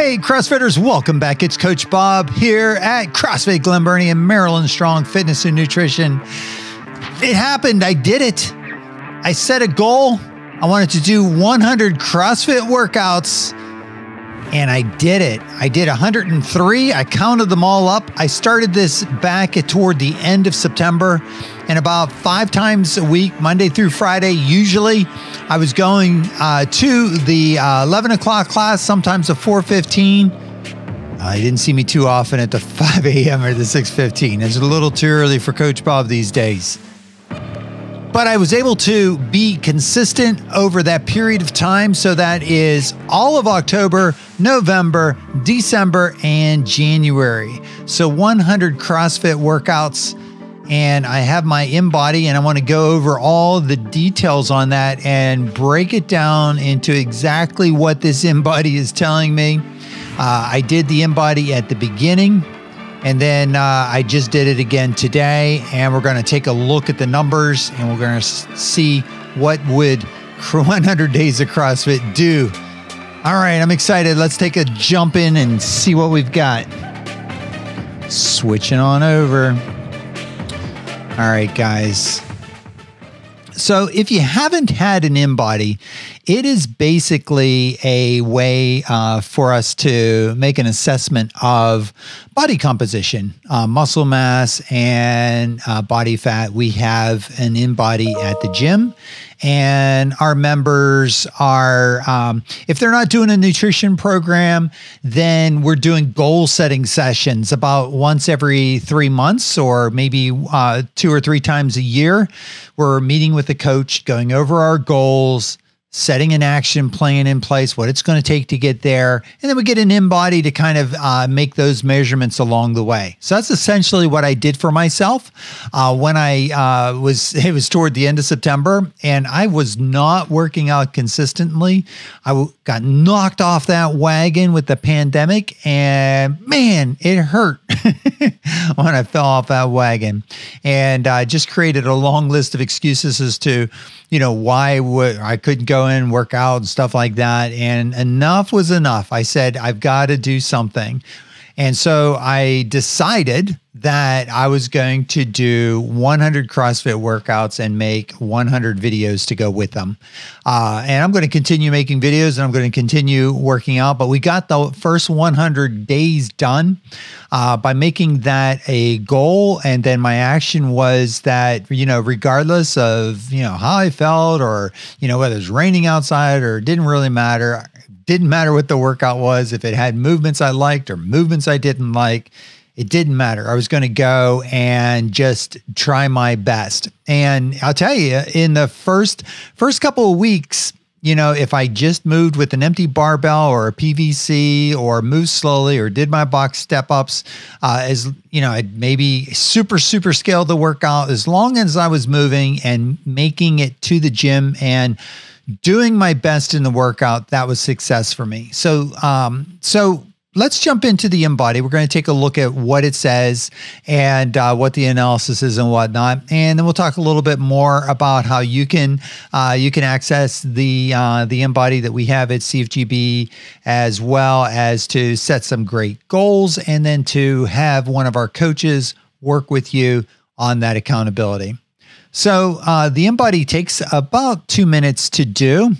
Hey, CrossFitters, welcome back. It's Coach Bob here at CrossFit Glen Burnie and Maryland Strong Fitness and Nutrition. It happened. I did it. I set a goal. I wanted to do 100 CrossFit workouts, and I did it. I did 103. I counted them all up. I started this back toward the end of September, and about 5 times a week, Monday through Friday, usually, I was going to the 11 o'clock class, sometimes the 4:15. You didn't see me too often at the 5 a.m. or the 6:15. It's a little too early for Coach Bob these days. But I was able to be consistent over that period of time. So that is all of October, November, December, and January. So 100 CrossFit workouts. And I have my INBODY, and I want to go over all the details on that and break it down into exactly what this INBODY is telling me. I did the INBODY at the beginning, and then I just did it again today, and we're going to take a look at the numbers, and we're going to see what would 100 days of CrossFit do. All right, I'm excited. Let's take a jump in and see what we've got. Switching on over. All right, guys. So if you haven't had an INBODY, it is basically a way for us to make an assessment of body composition, muscle mass, and body fat. We have an INBODY at the gym, and our members are, if they're not doing a nutrition program, then we're doing goal setting sessions about once every 3 months, or maybe 2 or 3 times a year. We're meeting with the coach, going over our goals, setting an action plan in place, what it's going to take to get there. And then we get an INBODY to kind of make those measurements along the way. So that's essentially what I did for myself when it was toward the end of September, and I was not working out consistently. I got knocked off that wagon with the pandemic, and man, it hurt when I fell off that wagon. And I just created a long list of excuses as to, why I couldn't go in and work out and stuff like that. And enough was enough. I said, I've got to do something. And so I decided that I was going to do 100 CrossFit workouts and make 100 videos to go with them. And I'm going to continue making videos, and I'm going to continue working out. But we got the first 100 days done by making that a goal. And then my action was that, regardless of, how I felt, or, whether it was raining outside or it didn't really matter. Didn't matter what the workout was. If it had movements I liked or movements I didn't like, it didn't matter. I was going to go and just try my best. And I'll tell you, in the first couple of weeks, if I just moved with an empty barbell or a PVC, or moved slowly, or did my box step ups, I'd maybe super scaled the workout, as long as I was moving and making it to the gym and doing my best in the workout, that was success for me. So let's jump into the INBODY. We're going to take a look at what it says and what the analysis is and whatnot. And then we'll talk a little bit more about how you can access the INBODY that we have at CFGB, as well as to set some great goals, and then to have one of our coaches work with you on that accountability. So the INBODY takes about 2 minutes to do.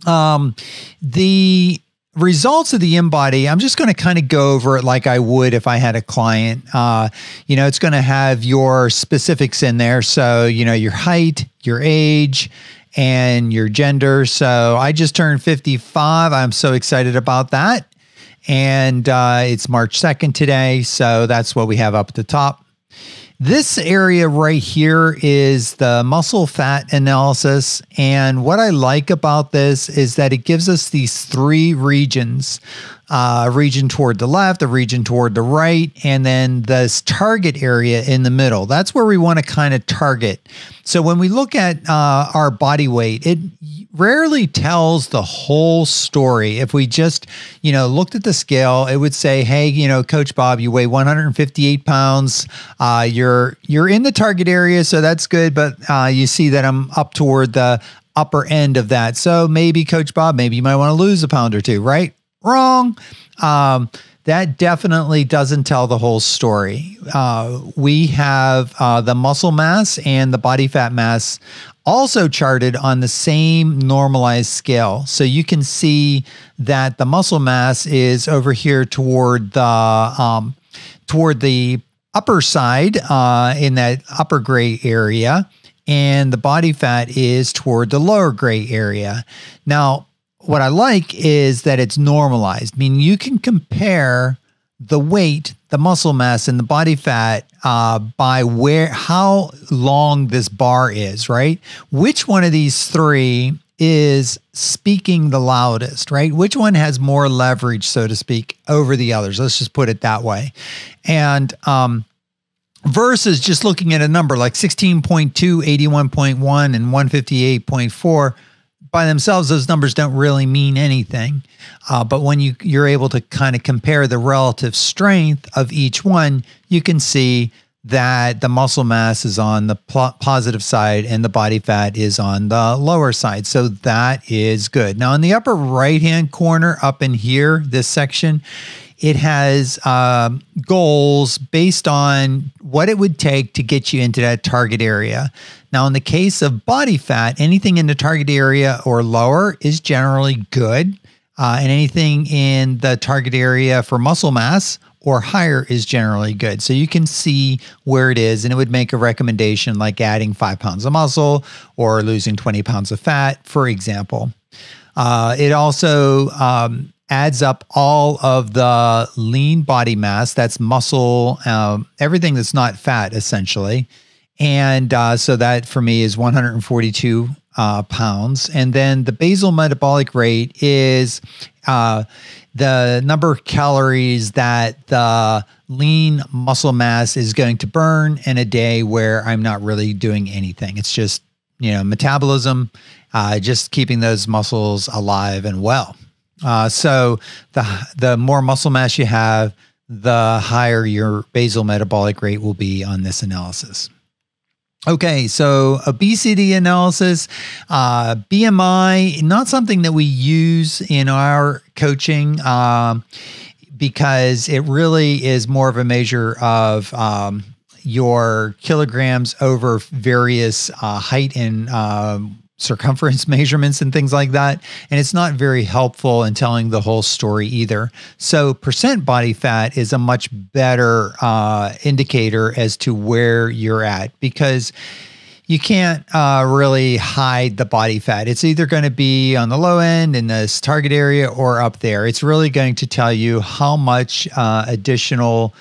The results of the INBODY, I'm just going to kind of go over it like I would if I had a client. It's going to have your specifics in there. So, your height, your age, and your gender. So I just turned 55. I'm so excited about that. And it's March 2nd today. So that's what we have up at the top. This area right here is the muscle fat analysis. And what I like about this is that it gives us these 3 regions, a region toward the left, a region toward the right, and then this target area in the middle. That's where we want to kind of target. So when we look at our body weight, it rarely tells the whole story. If we just, looked at the scale, it would say, hey, Coach Bob, you weigh 158 pounds. You're in the target area, so that's good. But you see that I'm up toward the upper end of that. So maybe, Coach Bob, maybe you might want to lose a pound or 2, right? Wrong. That definitely doesn't tell the whole story. We have the muscle mass and the body fat mass also charted on the same normalized scale. So you can see that the muscle mass is over here toward the upper side in that upper gray area, and the body fat is toward the lower gray area. Now, what I like is that it's normalized. I mean, you can compare the weight, the muscle mass, and the body fat by how long this bar is, right? Which one of these three is speaking the loudest, right? Which one has more leverage, so to speak, over the others? Let's just put it that way. And versus just looking at a number like 16.2, 81.1, and 158.4, by themselves, those numbers don't really mean anything. But when you're able to kind of compare the relative strength of each one, you can see that the muscle mass is on the positive side and the body fat is on the lower side. So that is good. Now, in the upper right-hand corner up in here, this section, it has goals based on what it would take to get you into that target area. Now, in the case of body fat, anything in the target area or lower is generally good. And anything in the target area for muscle mass or higher is generally good. So you can see where it is, and it would make a recommendation like adding 5 pounds of muscle or losing 20 pounds of fat, for example. It also adds up all of the lean body mass, that's muscle, everything that's not fat, essentially. And so that for me is 142 pounds. And then the basal metabolic rate is the number of calories that the lean muscle mass is going to burn in a day where I'm not really doing anything. It's just, metabolism, just keeping those muscles alive and well. So the more muscle mass you have, the higher your basal metabolic rate will be on this analysis. Okay, so obesity analysis, BMI, not something that we use in our coaching because it really is more of a measure of your kilograms over various height and circumference measurements and things like that. And it's not very helpful in telling the whole story either. So percent body fat is a much better indicator as to where you're at, because you can't really hide the body fat. It's either going to be on the low end in this target area or up there. It's really going to tell you how much additional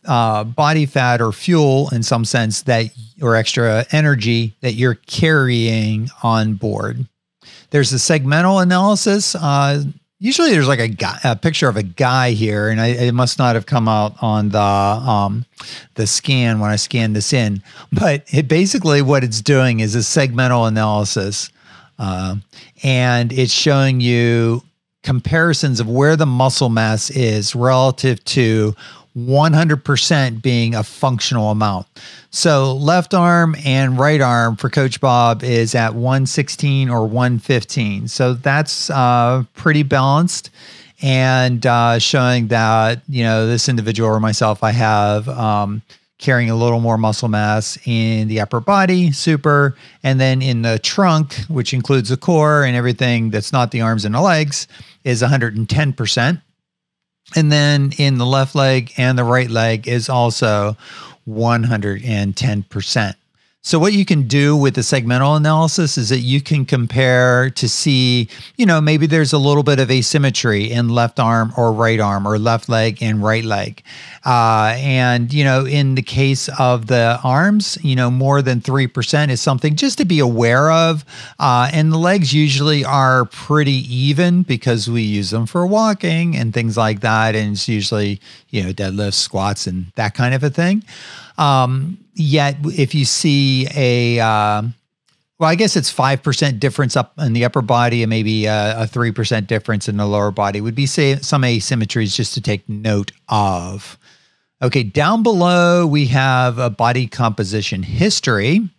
body fat or fuel in some sense or extra energy that you're carrying on board. There's the segmental analysis. Usually there's like a picture of a guy here, and it must not have come out on the scan when I scanned this in. But basically what it's doing is a segmental analysis, and it's showing you comparisons of where the muscle mass is relative to 100% being a functional amount. So left arm and right arm for Coach Bob is at 116 or 115. So that's pretty balanced, and showing that, this individual or myself, I have carrying a little more muscle mass in the upper body, super. And then in the trunk, which includes the core and everything that's not the arms and the legs, is 110%. And then in the left leg and the right leg is also 110%. So what you can do with the segmental analysis is that you can compare to see, maybe there's a little bit of asymmetry in left arm or right arm, or left leg and right leg. And in the case of the arms, more than 3% is something just to be aware of. And the legs usually are pretty even because we use them for walking and things like that. And it's usually, deadlifts, squats, and that kind of a thing. Yet if you see I guess it's 5% difference up in the upper body and maybe a 3% difference in the lower body would be some asymmetries just to take note of. Okay, down below we have a body composition history.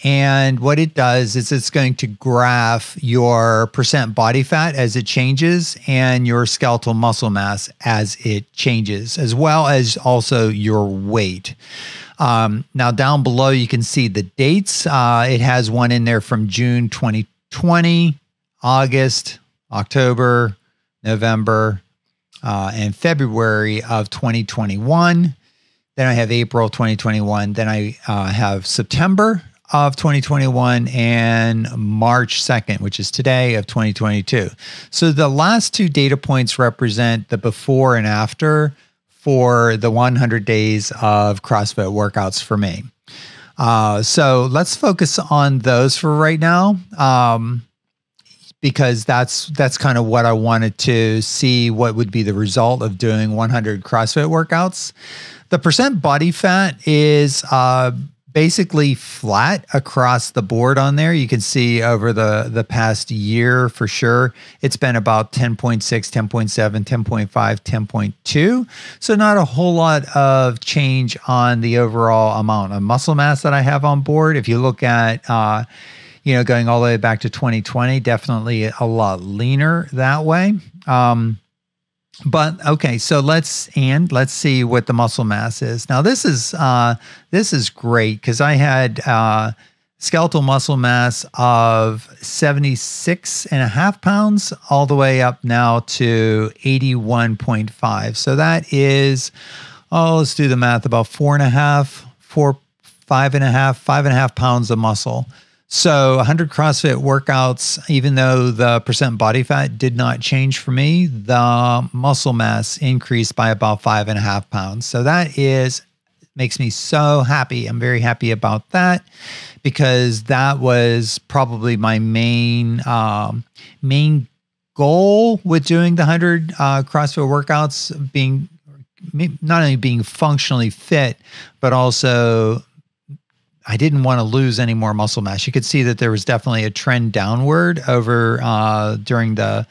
And what it does is it's going to graph your percent body fat as it changes and your skeletal muscle mass as it changes, as well as also your weight. Now down below, you can see the dates. It has one in there from June 2020, August, October, November, and February of 2021. Then I have April 2021. Then I have September of 2021 and March 2nd, which is today, of 2022. So the last two data points represent the before and after for the 100 days of CrossFit workouts for me. So let's focus on those for right now, because that's kind of what I wanted to see, what would be the result of doing 100 CrossFit workouts. The percent body fat is basically flat across the board on there. You can see over the past year for sure, it's been about 10.6, 10.7, 10.5, 10.2. So not a whole lot of change on the overall amount of muscle mass that I have on board. If you look at, going all the way back to 2020, definitely a lot leaner that way. But okay, so let's see what the muscle mass is. Now this is great because I had skeletal muscle mass of 76.5 pounds all the way up now to 81.5. So that is, let's do the math, about 5.5 pounds of muscle. So 100 CrossFit workouts, even though the percent body fat did not change for me, the muscle mass increased by about 5.5 pounds. So that makes me so happy. I'm very happy about that because that was probably my main goal with doing the 100 CrossFit workouts, being not only being functionally fit, but also I didn't want to lose any more muscle mass. You could see that there was definitely a trend downward over during the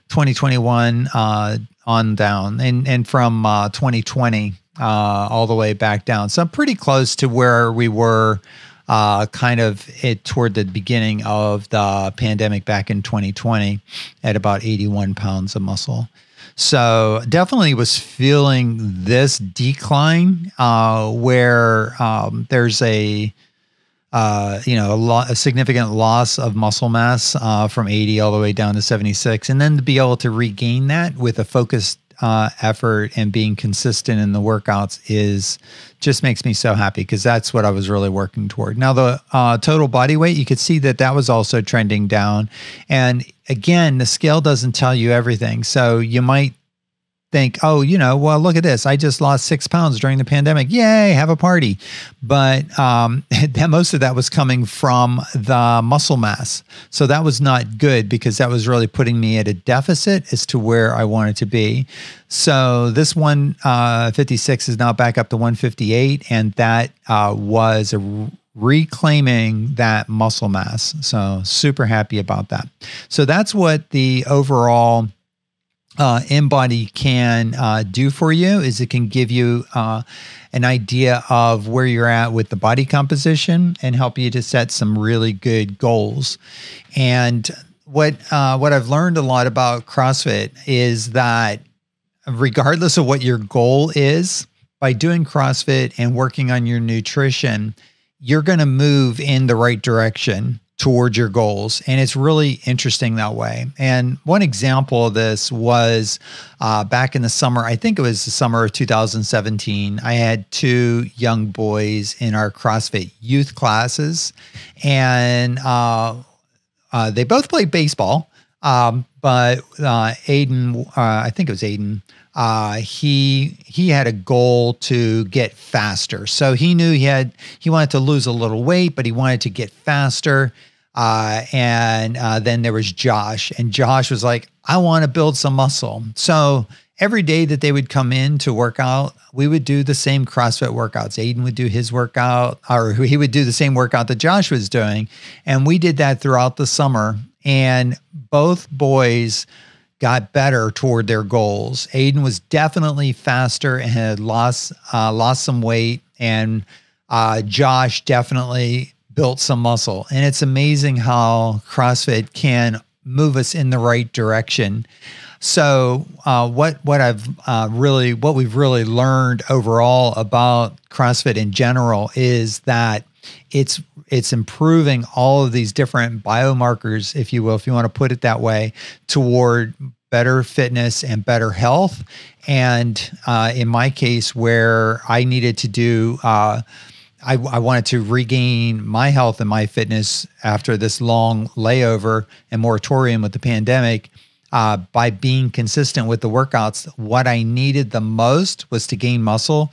2021 on down and from 2020 all the way back down. So I'm pretty close to where we were toward the beginning of the pandemic back in 2020 at about 81 pounds of muscle. So definitely was feeling this decline where there's a significant loss of muscle mass from 80 all the way down to 76, and then to be able to regain that with a focused effort and being consistent in the workouts just makes me so happy because that's what I was really working toward. Now the total body weight, you could see that was also trending down. And again, the scale doesn't tell you everything. So you might think, well, look at this. I just lost 6 pounds during the pandemic. Yay, have a party. But most of that was coming from the muscle mass. So that was not good because that was really putting me at a deficit as to where I wanted to be. So this 156 is now back up to 158. And that was reclaiming that muscle mass. So super happy about that. So that's what the overall INBODY can do for you, is it can give you an idea of where you're at with the body composition and help you to set some really good goals. And what I've learned a lot about CrossFit is that regardless of what your goal is, by doing CrossFit and working on your nutrition, you're going to move in the right direction towards your goals. And it's really interesting that way. And one example of this was back in the summer, I think it was the summer of 2017, I had two young boys in our CrossFit youth classes, and they both played baseball. But Aiden, I think it was Aiden, he had a goal to get faster. So he knew he wanted to lose a little weight, but he wanted to get faster. And then there was Josh, and Josh was like, I want to build some muscle. So every day that they would come in to work out, we would do the same CrossFit workouts. Aiden would do his workout, or he would do the same workout that Josh was doing. And we did that throughout the summer, and both boys got better toward their goals. Aiden was definitely faster and had lost some weight, and Josh definitely built some muscle. And it's amazing how CrossFit can move us in the right direction. So what we've really learned overall about CrossFit in general is that it's improving all of these different biomarkers, if you will, if you want to put it that way, toward better fitness and better health. And in my case, where I needed to do, I wanted to regain my health and my fitness after this long layover and moratorium with the pandemic. By being consistent with the workouts, what I needed the most was to gain muscle.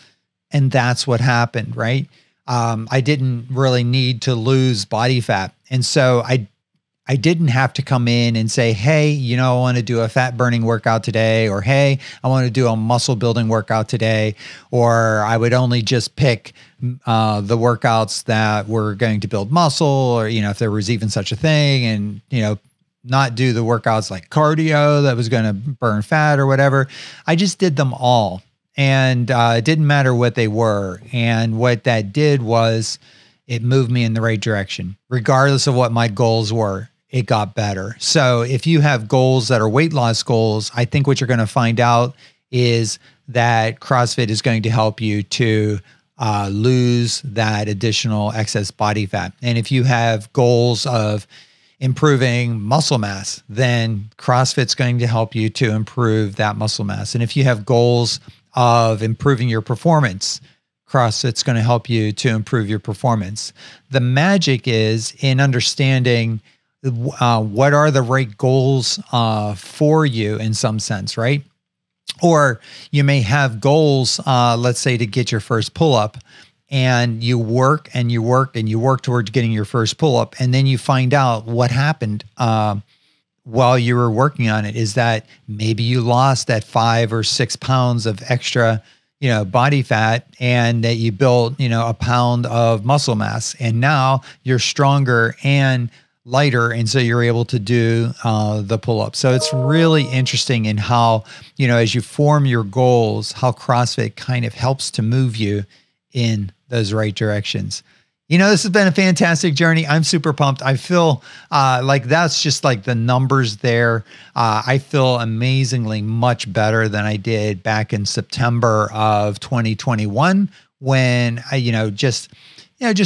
And that's what happened, right? I didn't really need to lose body fat. And so I didn't have to come in and say, hey, I want to do a fat burning workout today, or hey, I want to do a muscle building workout today, or I would only just pick the workouts that were going to build muscle, or, if there was even such a thing, and, not do the workouts like cardio that was going to burn fat or whatever. I just did them all. And it didn't matter what they were. And what that did was it moved me in the right direction. Regardless of what my goals were, it got better. So if you have goals that are weight loss goals, I think what you're going to find out is that CrossFit is going to help you to lose that additional excess body fat. And if you have goals of improving muscle mass, then CrossFit's going to help you to improve that muscle mass. And if you have goals of improving your performance, CrossFit's going to help you to improve your performance. The magic is in understanding what are the right goals for you in some sense, right? Or you may have goals, let's say to get your first pull-up, and you work and you work and you work towards getting your first pull-up, and then you find out what happened while you were working on it is that maybe you lost that 5 or 6 pounds of extra, body fat, and that you built, a pound of muscle mass, and now you're stronger and lighter. And so you're able to do the pull-up. So it's really interesting in how, as you form your goals, how CrossFit kind of helps to move you in those right directions. This has been a fantastic journey. I'm super pumped. I feel like that's just like the numbers there. I feel amazingly much better than I did back in September of 2021 when I, just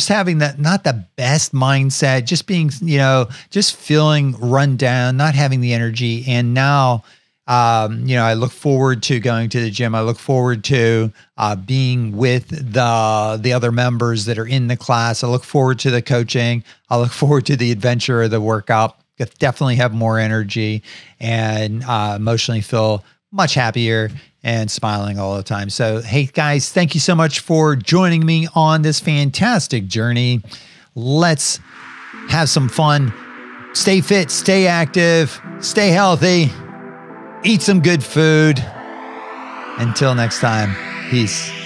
having that, not the best mindset, just being, just feeling run down, not having the energy. And now, I look forward to going to the gym. I look forward to being with the other members that are in the class. I look forward to the coaching. I look forward to the adventure of the workout. I definitely have more energy and emotionally feel much happier and smiling all the time. So, hey guys, thank you so much for joining me on this fantastic journey. Let's have some fun. Stay fit, stay active, stay healthy. Eat some good food. Until next time, peace.